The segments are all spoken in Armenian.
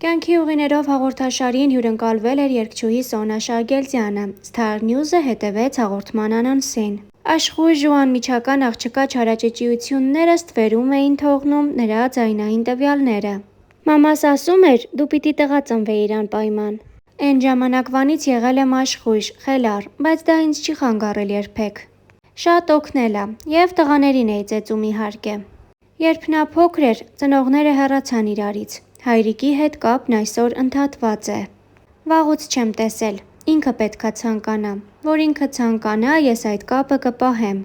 Կյանքի ուղիներով հաղորդաշարին հյուրընկալվել էր երգչուհի Սոնա Շարգելյանը։ Star News-ը հետևեց հաղորդման անոնսին։ Աշխույժ ու անմիջական աղջկա չարաճճիությունները ստվերում էին թողնում նրա ձայնային տվյալները։ Մամաս ասում էր՝ դու պիտի տղա ծնվեիր անպայման։ Էն ժամանակվանից եղել եմ աշխույժ, խելառ, բայց դա ինձ չի խանգարել երբեք։ Շատ օգնել ա, և տղաներին էի ծեծում իհարկե։ Երբ նա փոքր էր, ծնողները հեռացան իրարից։ Հայրիկի հետ կապն այսօր ընդհատված է։ Վաղուց չեմ տեսել, ինքը պետքա ցանկանա, որ ինքը ցանկանա, ես այդ կապը կպահեմ։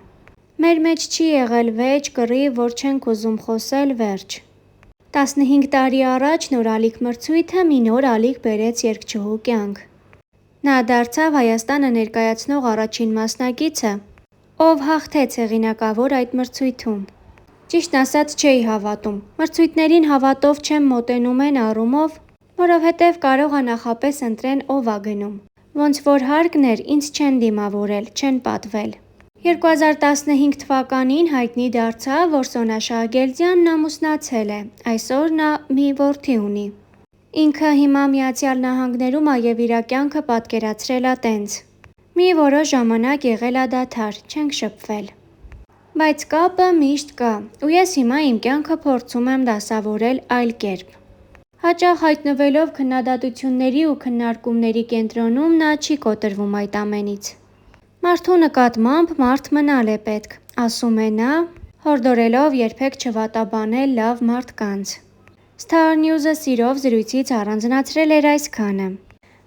Մեր մեջ չի եղել վեճ, կռիվ, որ չենք ուզում խոսել, վերջ։ 15 տարի առաջ նոր ալիք մրցույթը մի նոր ալիք բերեց երգչուհու կյանք։ Նա դարձավ Հայաստանը ներկայացնող առաջին մասնակիցը, ով հաղթեց հեղինակավոր այդ մրցույթում։ Ճիշտն ասած չէի հավատում, մրցույթներին հավատով չեմ մոտենում էն առումով, որովհետև կարող ա նախապես ընտրեն ով ա գնում։ Ոնց որ հարկն էր, ինձ չեն դիմավորել, չեն պատվել։ 2015 թվականին հայտնի դարձավ, որ Սոնա Շարգելյանն ամուսնացել է, այսօր նա մի որդի ունի։ Ինքը հիմա Միացյալ Նահանգներում ա և իրա կյանքը պատկերացրել ա տենց։ Մի որոշ ժամանակ եղել ա դադար, չենք շփվել։ Բայց կապը միշտ կա, ու ես հիմա իմ կյանքը փորձում եմ դասավորել այլ կերպ։ Հաճախ հայտնվելով քննադատությունների ու քննարկումների կենտրոնում նա չի կոտրվում այդ ամենից։ Մարդու նկատմամբ մարդ մնալ է պետք, ասում է նա, հորդորելով երբեք չվատաբանել լավ մարդկանց։ Star News-ը սիրով զրույցից առանձնացրել էր այսքանը։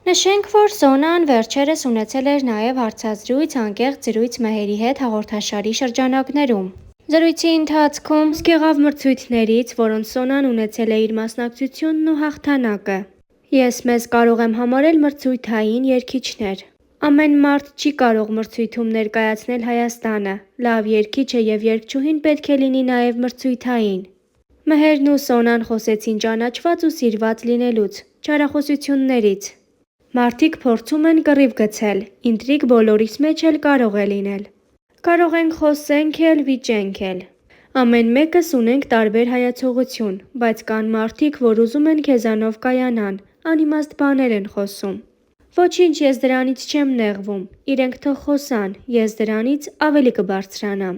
Նշենք, որ Սոնան վերջերս ունեցել էր նաև հարցազրույց անկեղծ զրույց Մեհերի հետ հաղորդաշարի շրջանակներում։ Զրույցի ընթացքում եղավ մրցույթներից, որոնց Սոնան ունեցել է իր մասնակցությունն ու հաղթանակը։ Ես մեզ կարող եմ համարել մրցույթային երգիչներ։ Ամեն մարդ չի կարող մրցույթում ներկայացնել Հայաստանը, լավ երգիչ է և երգչուհին պետք է լինի նաև մրցույթային։ Մեհերն ու Սոնան խոսեցին ճանաչված ու սիրված լինելուց, չարախոսություններից։ Մարդիկ փորձում են կռիվ գցել, ինտրիգ բոլորիս մեջ էլ կարող է լինել։ Կարող ենք խոսենք էլ, վիճենք էլ։ Ամեն մեկս ունենք տարբեր հայացողություն, բայց կան մարդիկ, որ ուզում են քեզանով կայանան, անիմաստ բաներ են խոսում։ Ոչինչ, ես դրանից չեմ նեղվում, իրենք թող խոսան, ես դրանից ավելի կբարձրանամ։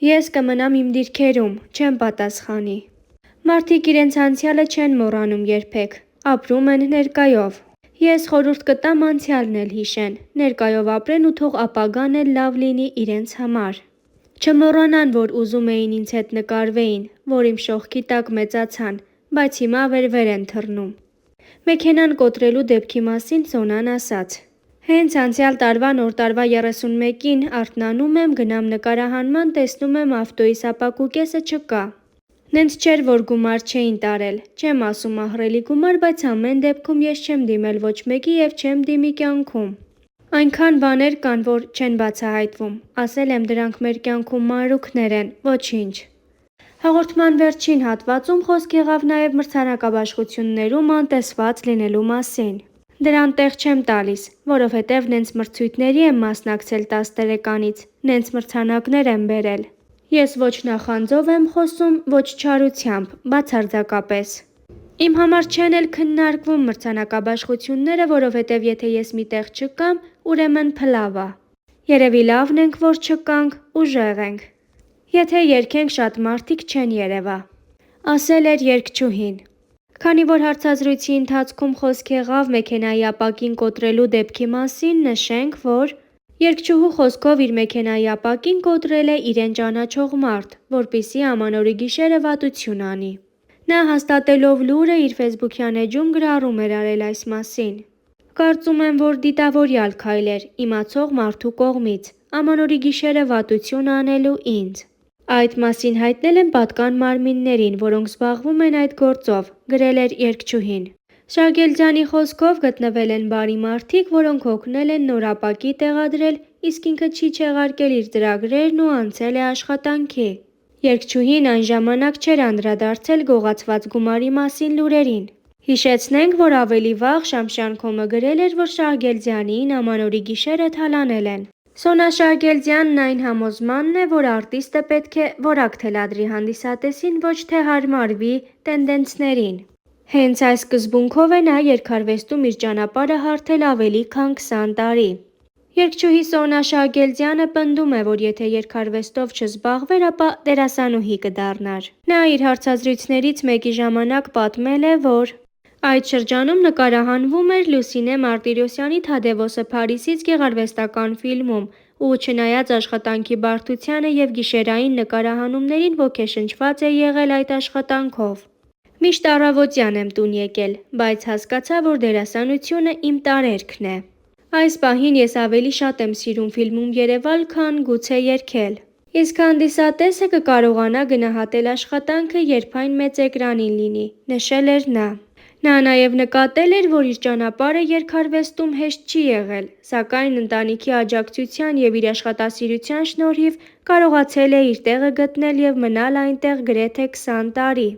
Ես կմնամ իմ դիրքերում, չեմ պատասխանի։ Մարդիկ իրենց անցյալը չեն մոռանում երբեք, ապրում են ներկայով։ Ես խորհուրդ կտամ անցյալն էլ հիշեն, ներկայով ապրեն ու թող ապագան էլ լավ լինի իրենց համար։ Չմոռանան, որ ուզում էին ինձ հետ նկարվեին, որ իմ շողքի տակ մեծացան, բայց հիմա վեր են թռնում։ Մեքենան կոտրելու դեպքի մասին Սոնան ասաց. Հենց անցյալ տարվա նոր տարվա 31-ին արթնանում եմ, գնամ նկարահանման, տեսնում եմ ավտոյիս ապակու կեսը չկա։ Նենց չէր, որ գումար չէին տարել, չեմ ասում ահռելի գումար, բայց ամեն դեպքում ես չեմ դիմել ոչ մեկի և չեմ դիմի կյանքում։ Այնքան բաներ կան, որ չեն բացահայտվում, ասել եմ դրանք մեր կյանքում մանրուքներ են, ոչինչ։ Հաղորդման վերջին հատվածում խոսք եղավ նաև մրցանակաբաշխություններում անտեսված լինելու մասին։ Դրան տեղ չեմ տալիս, որովհետև նենց մրցույթների եմ մասնակցել 10 տարեկանից, նենց մրցանակներ եմ բերել։ Ես ոչ նախանձով եմ խոսում, ոչ չարությամբ, բացարձակապես։ Իմ համար չեն էլ քննարկվում մրցանակաբաշխությունները, որովհետև եթե ես մի տեղ չկամ, ուրեմն փլավ ա։ Երևի լավն ենք, որ չկանք, ուժեղ ենք։ Եթե երգենք շատ մարդիկ չեն երևա։ Ասել էր երգչուհին։ Քանի որ հարցազրույցի ընթացքում խոսք եղավ մեքենայի ապակին կոտրելու դեպքի մասին, նշենք, որ երգչուհու խոսքով իր մեքենայի ապակին կոտրել է իրեն ճանաչող մարդ, որպեսզի ամանորի գիշերը վատություն անի։ Նա հաստատելով լուրը իր ֆեյսբուքյան էջում գրառում էր արել այս մասին։ Կարծում եմ, որ դիտավորյալ քայլ էր իմացող մարդու կողմից, ամանորի գիշերը վատություն անելու ինձ։ Այդ մասին հայտնել եմ պատկան մարմիններին, որոնք զբաղվում են այդ գործով, գրել էր երգչուհին։ Շարգելյանի խոսքով գտնվել են բարի մարդիկ, որոնք օգնել են նոր ապակի տեղադրել, իսկ ինքը չի չեղարկել իր ծրագրերն ու անցել է աշխատանքի։ Երգչուհին այն ժամանակ չէր անդրադարձել գողացված գումարի մասին լուրերին։ Հիշեցնենք, որ ավելի վաղ Շամշյանքոմը գրել էր, որ Շարգելյանին ամանորի գիշերը թալանել են։ Սոնա Շարգելյանն այն համոզմանն է, որ արտիստը պետք է որակ թելադրի հանդիսատեսին, ոչ թե հարմարվի տենդենսներին։ Հենց այս սկզբունքով է նա երգարվեստում իր ճանապարհը հարթել ավելի քան 20 տարի։ Երգչուհի Սոնա Շահգելդյանը պնդում է, որ եթե երգարվեստով չզբաղվեր, ապա դերասանուհի կդառնար։ Նա իր հարցազրույցներից մեկի ժամանակ պատմել է, որ այդ շրջանում նկարահանվում էր Լուսինե Մարտիրոսյանի «Թադևոսը Փարիզից» գեղարվեստական ֆիլմում, ու չնայած աշխատանքի բարդությանը և գիշերային նկարահանումներին ոգեշնչված է եղել այդ աշխատանքով։ Միշտ առավոտյան եմ տուն եկել, բայց հասկացա, որ դերասանությունը իմ տարերքն է։ Այս պահին ես ավելի շատ եմ սիրում ֆիլմում երևալ, քան գուցե երգել։ Իսկ հանդիսատեսը կկարողանա գնահատել աշխատանքը, երբ այն մեծ էկրանին լինի, նշել էր նա։ Նա նաև նկատել էր, որ իր ճանապարհը երգարվեստում հեշտ չի եղել, սակայն ընտանիքի աջակցության և իր աշխատասիրության շնորհիվ կարողացել է իր տեղը գտնել և մնալ այնտեղ գրեթե 20 տարի։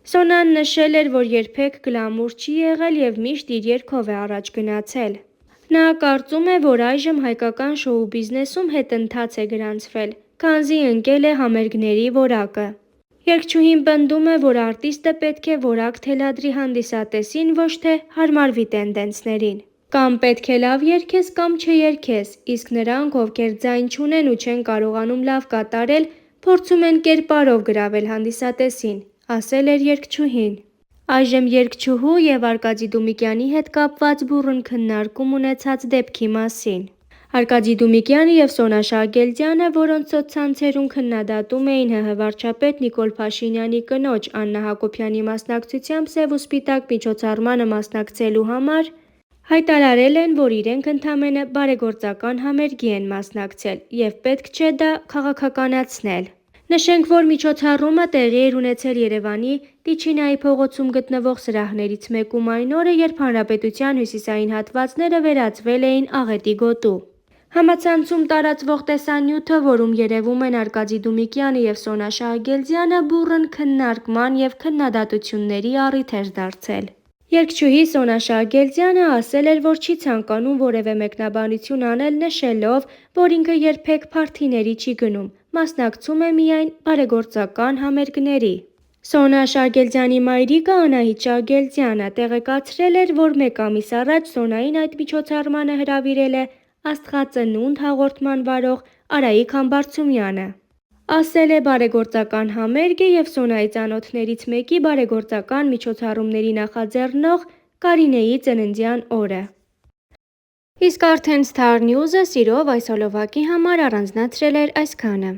Սոնան նշել էր, որ երբեք գլամուր չի եղել և միշտ իր երգով է առաջ գնացել։ Նա կարծում է, որ այժմ հայկական շոու բիզնեսում հետընթաց է գրանցվել, քանզի ընկել է համերգների որակը։ Երգչուհին պնդում է, որ արտիստը պետք է որակ թելադրի հանդիսատեսին, ոչ թե հարմարվի տենդենսներին։ Կամ պետք է լավ երգես, կամ չերգես, իսկ նրանք, ովքեր ձայն չունեն ու չեն կարողանում լավ կատարել, փորձում են կերպարով գրավել հանդիսատեսին, ասել էր երգչուհին։ Այժմ երգչուհու և Արկադի Դումիկյանի հետ կապված բուռն քննարկում ունեցած դեպքի մասին։ Արկադի Դումիկյանը և Սոնա Շահգելդյանը, որոնց սոցցանցերում քննադատում էին ՀՀ վարչապետ Նիկոլ Փաշինյանի կնոջ Աննա Հակոբյանի մասնակցությամբ սև ու սպիտակ միջոցառմանը մասնակցելու համար, հայտարարել են, որ իրենք ընդամենը բարեգործական համերգի են մասնակցել և պետք չէ դա քաղաքականացնել։ Նշենք, որ միջոցառումը տեղի էր ունեցել Երևանի Տիչինայի փողոցում գտնվող սրահներից մեկում այն օրը, երբ հանրապետության հյուսիսային հատվածները վերածվել էին աղետի գոտու։ Համացանցում տարածվող տեսանյութը, որում երևում են Արկադի Դումիկյանը և Սոնա Շահգելդյանը, բուռն քննարկման և քննադատությունների առիթ էր դարձել։ Երգչուհի Սոնա Շահգելդյանը ասել էր, որ չի ցանկանում որևէ մեկնաբանություն անել, նշելով, որ ինքը երբեք փարթիների չի գնում, մասնակցում է միայն բարեգործական համերգների։ Սոնա Շահգելդյանի մայրիկը Անահիտ Շահգելդյանը տեղեկացրել էր, որ մեկ ամիս առաջ Սոնային այդ միջոցառմանը հրավիրել է Աստղածնունդ հաղորդման վարող Արայիկ Համբարձումյանը։ Ասել է բարեգործական համերգ է և Սոնայի ծանոթներից մեկի բարեգործական միջոցառումների նախաձեռնող Կարինեի ծննդյան օրը։ Իսկ արդեն Star News-ը սիրով այս հոլովակի համար առանձնացրել էր այսքանը։